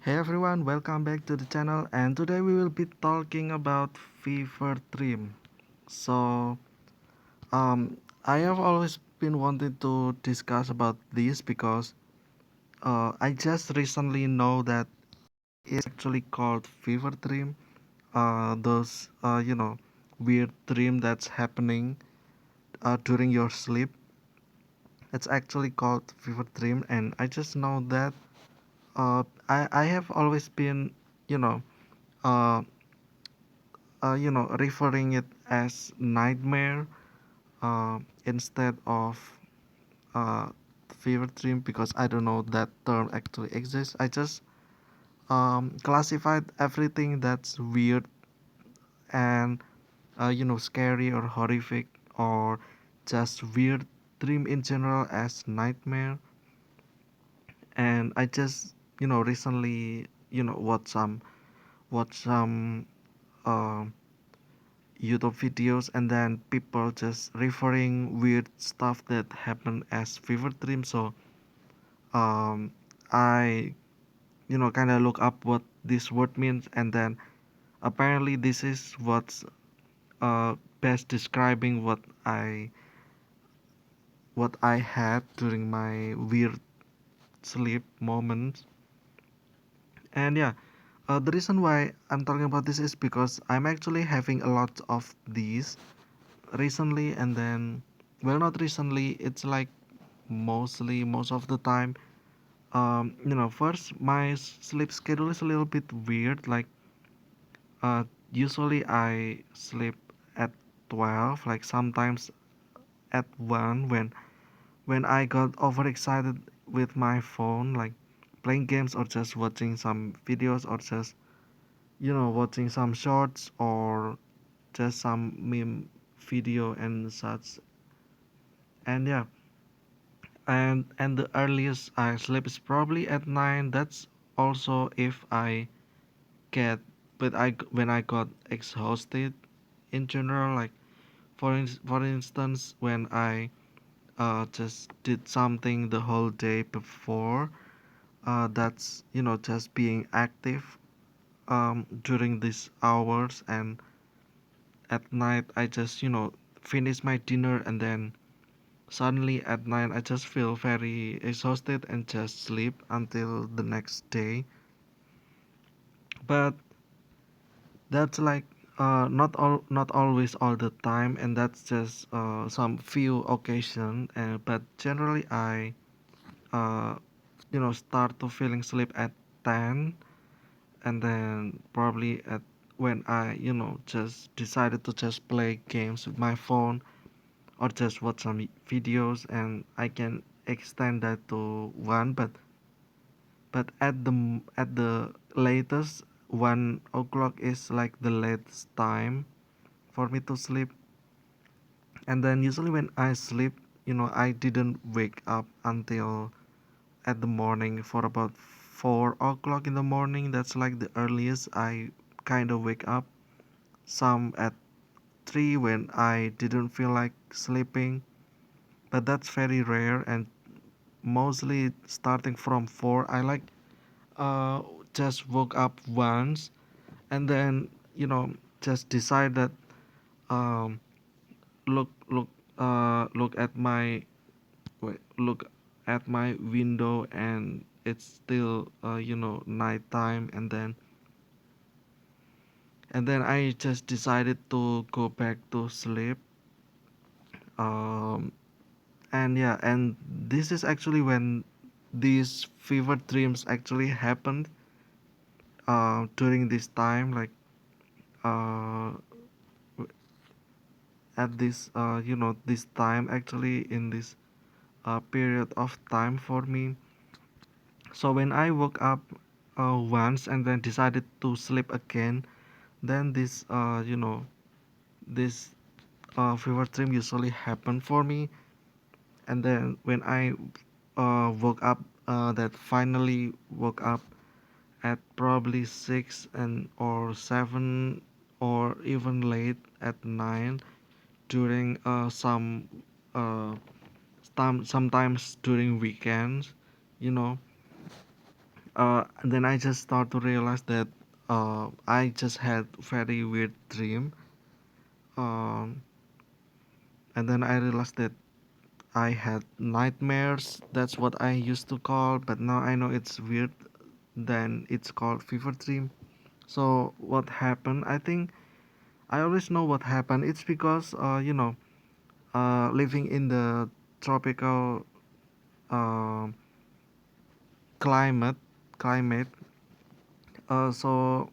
Hey everyone, welcome back to the channel, and today we will be talking about fever dream. So, I have always been wanting to discuss about this because I just recently know that it's actually called fever dream. Those weird dream that's happening during your sleep. It's actually called fever dream, and I just know that I have always been you know uh referring it as nightmare instead of uh, fever dream because I don't know that term actually exists. I just classified everything that's weird and scary or horrific or just weird dream in general as nightmare. And I just recently watch some uh, YouTube videos and then people just referring weird stuff that happen as fever dream. So um, I kind of look up what this word means, and then apparently this is what's best describing what I had during my weird sleep moments. And yeah, the reason why I'm talking about this is because I'm actually having a lot of these recently, and then well, not recently, it's like mostly most of the time. First, my sleep schedule is a little bit weird. Like uh usually I sleep at 12, like sometimes at 1 when I got overexcited with my phone, like playing games or just watching some videos or just watching some shorts or just some meme video and such. And yeah, and the earliest I sleep is probably at 9. That's also if I get but I when I got exhausted in general, like for instance when I just did something the whole day before, that's just being active during these hours, and at night I just finish my dinner, and then suddenly at night I just feel very exhausted and just sleep until the next day. But that's like not always all the time, and that's just some few occasion. But generally I uh, start to feeling sleep at 10, and then probably at when I just decided to just play games with my phone or just watch some videos, and I can extend that to 1. But at the latest, 1 o'clock is like the latest time for me to sleep. And then usually when I sleep, I didn't wake up until at the morning for about 4 o'clock in the morning. That's like the earliest I kind of wake up. Some at 3 when I didn't feel like sleeping, but that's very rare. And mostly starting from 4, I like uh just woke up once, and then just decide that um look at my look at my window, and it's still nighttime, and then I just decided to go back to sleep. um and yeah, and this is actually when these fever dreams actually happened during this time, like uh at this this time actually in this period of time for me. So when I woke up once and then decided to sleep again, then this fever dream usually happen for me. And then when I woke up, that finally woke up at probably 6 and or 7, or even late at 9 during sometimes during weekends, you know And then I just start to realize that I just had very weird dream. Um, and then I realized that I had nightmares. That's what I used to call, but now I know it's weird. Then it's called fever dream. So what happened? I think I always know what happened. It's because living in the tropical uh, climate climate. So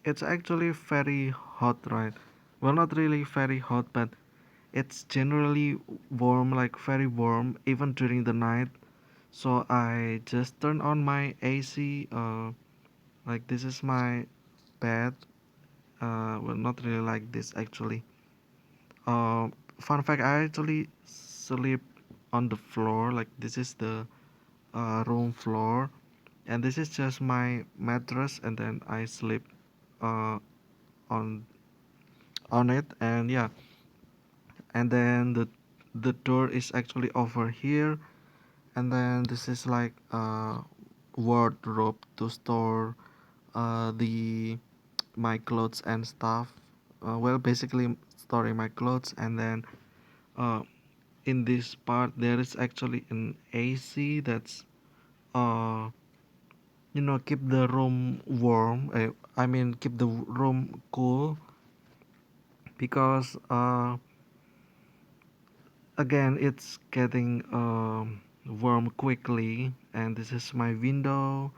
it's actually very hot, right? Well, not really very hot, but it's generally warm, like very warm, even during the night. So I just turn on my AC. Like this is my bed. Well, not really like this actually. Uh, Fun fact: I actually sleep on the floor. Like this is the room floor, and this is just my mattress, and then I sleep uh, on it. And yeah, and then the door is actually over here, and then this is like a wardrobe to store the my clothes and stuff. Well, basically storing my clothes, and then uh, in this part there is actually an AC that's uh keep the room warm. I mean keep the room cool because again it's getting warm quickly, and this is my window.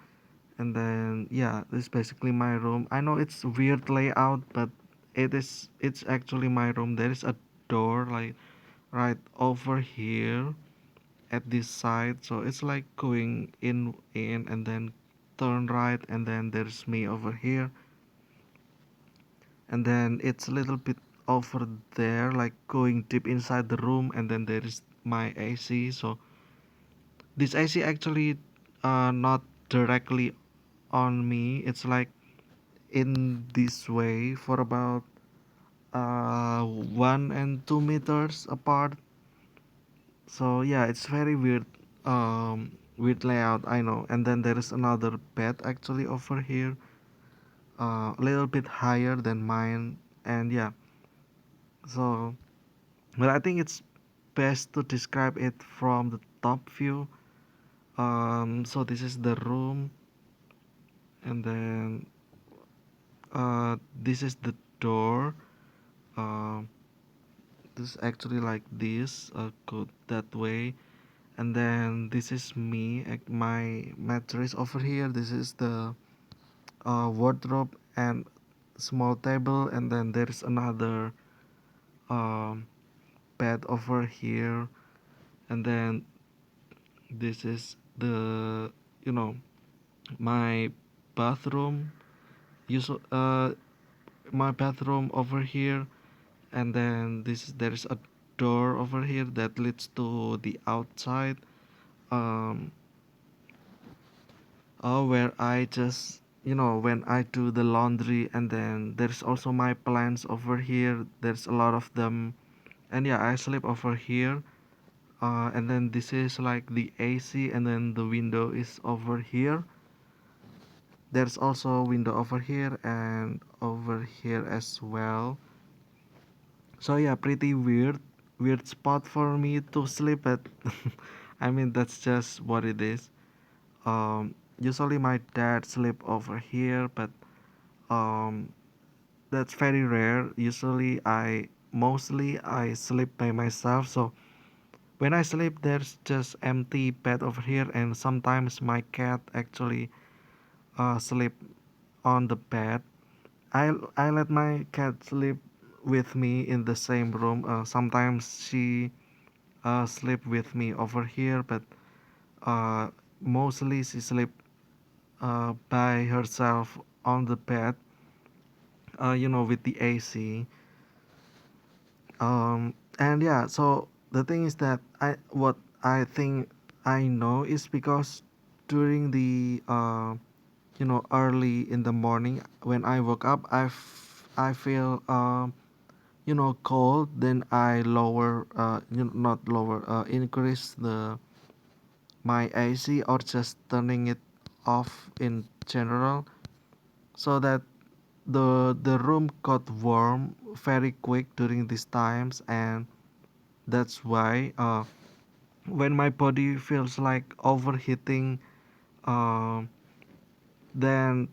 And then yeah, this is basically my room. I know it's weird layout, but it's actually my room. There is a door like right over here at this side, so it's like going in and then turn right, and then there's me over here, and then it's a little bit over there like going deep inside the room, and then there is my AC. So this AC actually not directly on me. It's like in this way for about 1 and 2 meters apart. So yeah, it's very weird, weird layout, I know. And then there is another bed actually over here, a little bit higher than mine. And yeah, so well, I think it's best to describe it from the top view. So this is the room, and then this is the door. Uh, this is actually like this, go that way, and then this is me, my mattress over here. This is the wardrobe and small table, and then there is another um, bed over here, and then this is the you know my bathroom. My bathroom over here, and then there is a door over here that leads to the outside. Um, where I just when I do the laundry, and then there's also my plants over here. There's a lot of them, and yeah, I sleep over here. And then this is like the AC, and then the window is over here. There's also a window over here and over here as well. So yeah, pretty weird spot for me to sleep at. I mean that's just what it is. Usually my dad sleep over here, but um, that's very rare. Usually I sleep by myself. So when I sleep, there's just empty bed over here, and sometimes my cat actually sleep on the bed. I let my cat sleep with me in the same room. Sometimes she sleep with me over here, but uh, mostly she sleep by herself on the bed. With the AC. And yeah, so the thing is that what I think I know is because during the early in the morning when I woke up, I feel cold. Then I lower not lower increase the my AC, or just turning it off in general, so that the room got warm very quick during these times. And that's why when my body feels like overheating, um then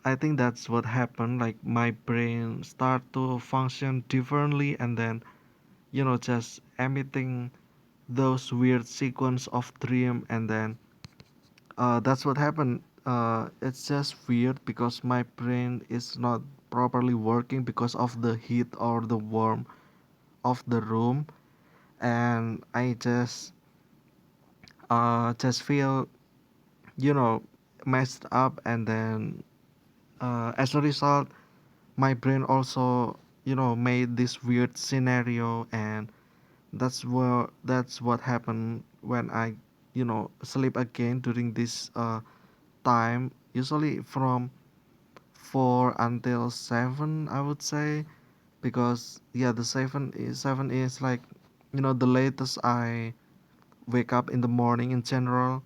I think that's what happened. Like my brain start to function differently, and then just emitting those weird sequence of dream. And then that's what happened. It's just weird because my brain is not properly working because of the heat or the warmth of the room. And I just feel you know messed up. And then as a result, my brain also made this weird scenario. And that's what happened when I sleep again during this time, usually from 4 until 7, I would say. Because yeah, the 7 is like the latest I wake up in the morning in general.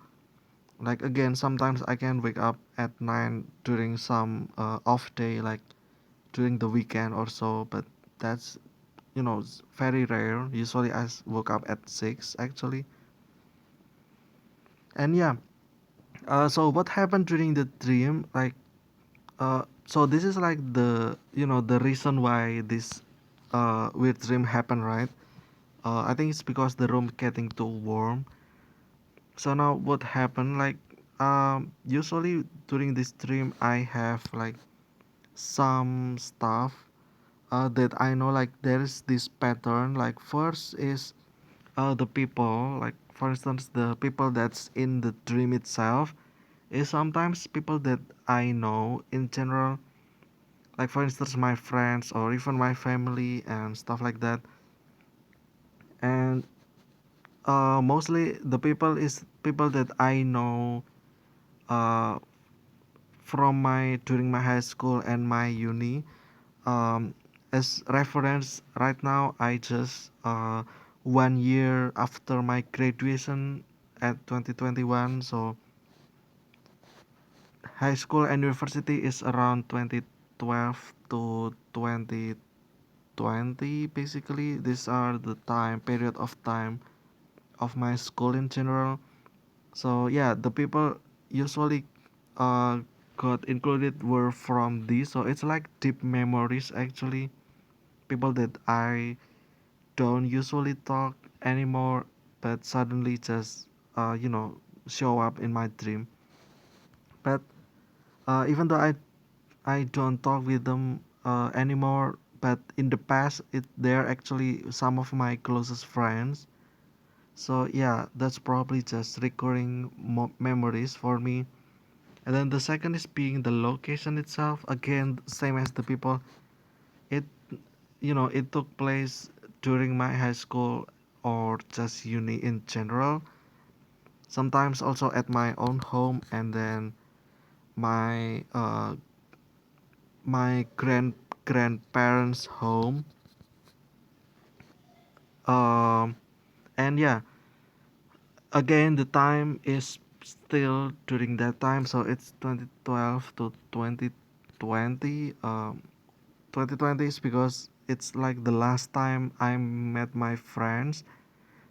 Like again, sometimes I can wake up at 9 during some off day, like during the weekend or so. But that's it's very rare. Usually woke up at 6 actually. And yeah, so what happened during the dream, like so this is like the reason why this weird dream happened, right? I think it's because the room getting too warm. So now what happened, like usually during this dream I have like some stuff that I know. Like there's this pattern. Like first is the people, like for instance the people that's in the dream itself is sometimes people that I know in general. Like for instance my friends or even my family and stuff like that. And mostly the people is people that I know uh, from my during my high school and my uni. um, as reference right now, I just 1 year after my graduation at 2021. So high school and university is around 2012 to 2020. Basically these are the time period of time of my school in general. So yeah, the people usually uh, got included were from this. So it's like deep memories actually. People that I don't usually talk anymore, but suddenly just show up in my dream. But even though I don't talk with them anymore, but in the past they're actually some of my closest friends. So yeah, that's probably just recurring memories for me. And then the second is being the location itself. Again, same as the people. It it took place during my high school or just uni in general. Sometimes also at my own home, and then my my grandparents' home. Um, and yeah, again the time is still during that time, so it's 2012 to 2020. 2020 is because it's like the last time I met my friends.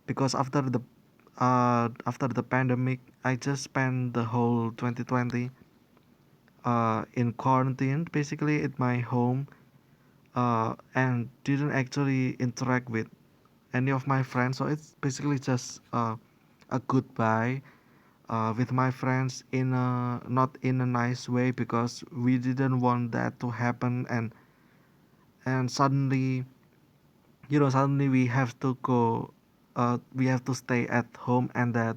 Because after the pandemic, I just spent the whole 2020 in quarantine, basically at my home, and didn't actually interact with any of my friends. So it's basically just a goodbye with my friends in a not in a nice way, because we didn't want that to happen. And suddenly suddenly we have to go, we have to stay at home, and that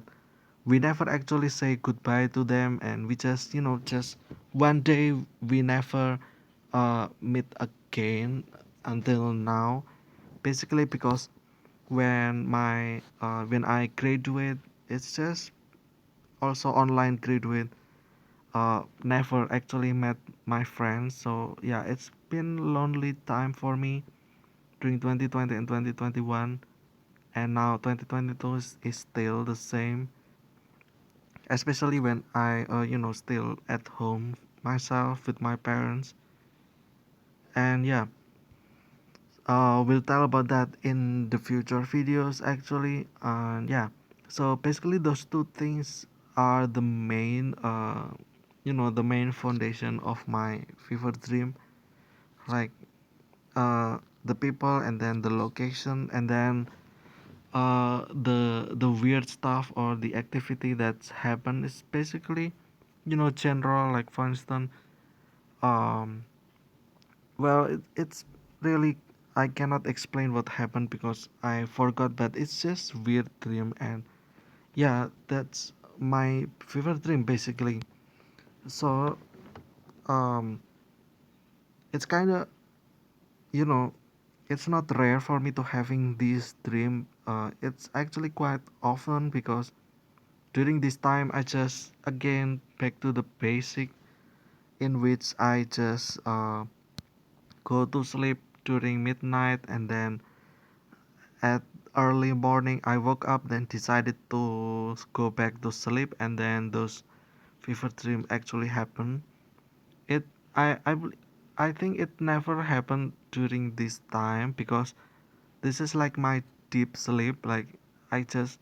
we never actually say goodbye to them. And we just just one day we never meet again until now, basically because when I graduate, it's just also online graduate, never actually met my friends. So yeah, it's been lonely time for me during 2020 and 2021. And now 2022 is still the same. especially when I still at home myself with my parents. And yeah, we'll tell about that in the future videos actually. And yeah, so basically those two things are the main the main foundation of my fever dream, like the people and then the location and then the weird stuff or the activity that's happened is basically general, like for instance, um well, it's really, I cannot explain what happened because I forgot, but it's just weird dream. And yeah, that's my favorite dream basically. So um it's kind of, you know it's not rare for me to having this dream. It's actually quite often because during this time I just again back to the basic, in which I just go to sleep during midnight, and then at early morning I woke up, then decided to go back to sleep, and then those fever dream actually happened. It I bel- I think it never happened during this time because this is like my deep sleep. Like I just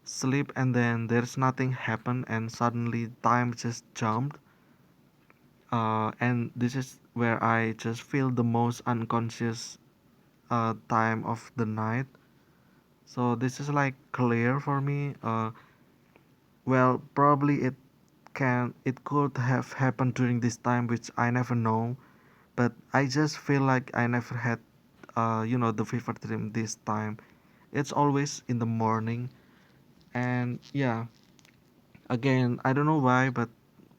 sleep and then there's nothing happen, and suddenly time just jumped. And this is where I just feel the most unconscious time of the night. So this is like clear for me. Well, probably it could have happened during this time, which I never know. But I just feel like I never had, the fever dream this time. It's always in the morning, and yeah, again, I don't know why, but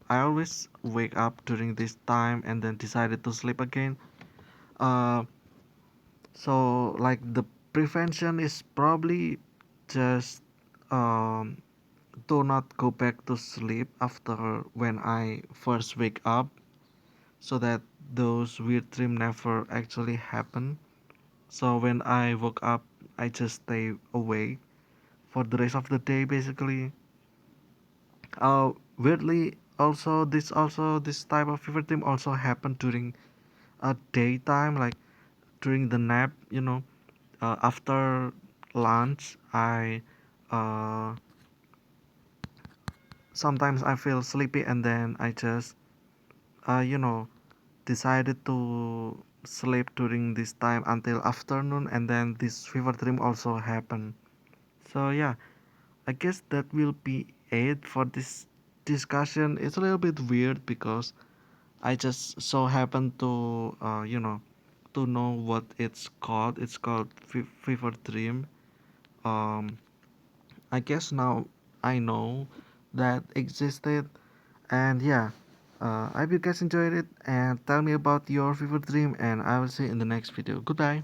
I always wake up during this time and then decided to sleep again. Uh, so like the prevention is probably just um do not go back to sleep after when I first wake up, so that those weird dreams never actually happen. So when I woke up, I just stay awake for the rest of the day basically. Weirdly, also this type of fever dream also happened during a daytime, like during the nap. After lunch, I uh, sometimes I feel sleepy, and then I just uh, you know decided to sleep during this time until afternoon, and then this fever dream also happened. So yeah, I guess that will be it for this discussion. It's a little bit weird because I just so happen to to know what it's called. It's called fever dream. um I guess now I know that existed. And yeah, I hope you guys enjoyed it, and tell me about your favorite dream, and I will see you in the next video. Goodbye.